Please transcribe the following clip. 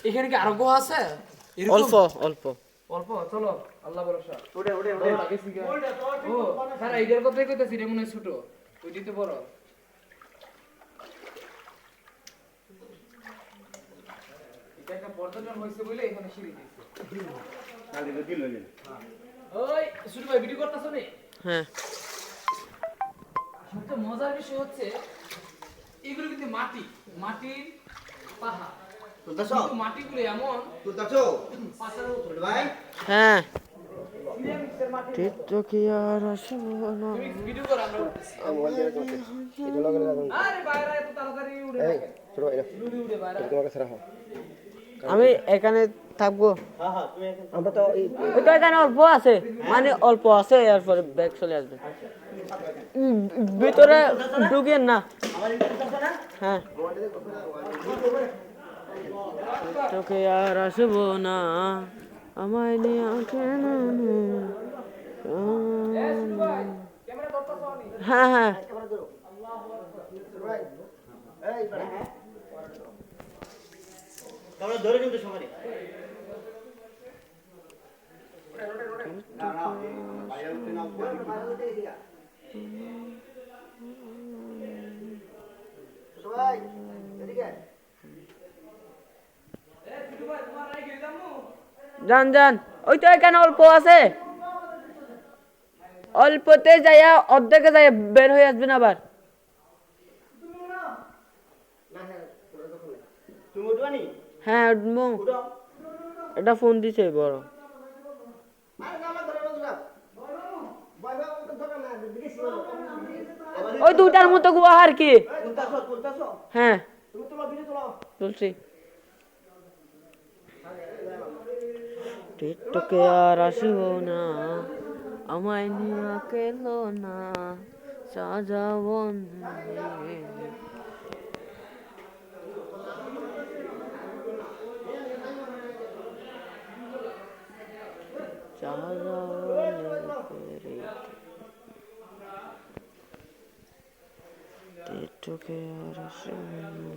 এখানে কি আরো আছে? অল্প অল্প অল্প, চলো আল্লাহ ভরসা। ওটা ও স্যার এইটার কথাই কইতাছি, রে মনে হয় ছোট, ওইটাই তো বড়। এটা একটা পর্যটন হইছে বলে এখানে সিঁড়ি দিছে। কালকে তো দিল না। ওই শুরু ভাই ভিডিও করতেছ নি? হ্যাঁ। সবচেয়ে মজার বিষয় হচ্ছে এগুলো কিন্তু মাটির পাহাড়। কিন্তু মাটিগুলো এমন ভাই। হ্যাঁ। টিকটক কি আর আসবো না। তুমি ভিডিও কর, আমরা উঠতেছি। আরে বাইরে এত তাড়াতাড়ি উড়ে না। ছোট ভাই উড়ে বাইরে তোমার কাছে রাখো। আমি এখানে থাকবো। আমরা তো ওই তো এখানে অল্প আছে, মানে অল্প আছে, এরপরে ব্যাগ চলে আসবে। ভিতরে ঢুকেন না। হ্যাঁ। তোকে আর আসবো না, আমায় নিয়ে কেন। ক্যামেরা ধরতেছ নি? হ্যাঁ হ্যাঁ। আমরা ধরে কিন্তু সবারই যান যান, ওই তো এখানে অল্প আছে, অল্পতে যাইয়া অর্ধেকে যাইয়া বের হয়ে আসবেন আবার। হ্যাঁ উঠবো। এটা ফোন দিছে বড়। ওই দুটার মতো গুয়া আর কি। হ্যাঁ তুলছি। টিকটকে আর আসিব না, আমায় নিয়ে কেন না, সাজাবন টিকটকে আর আসিব না।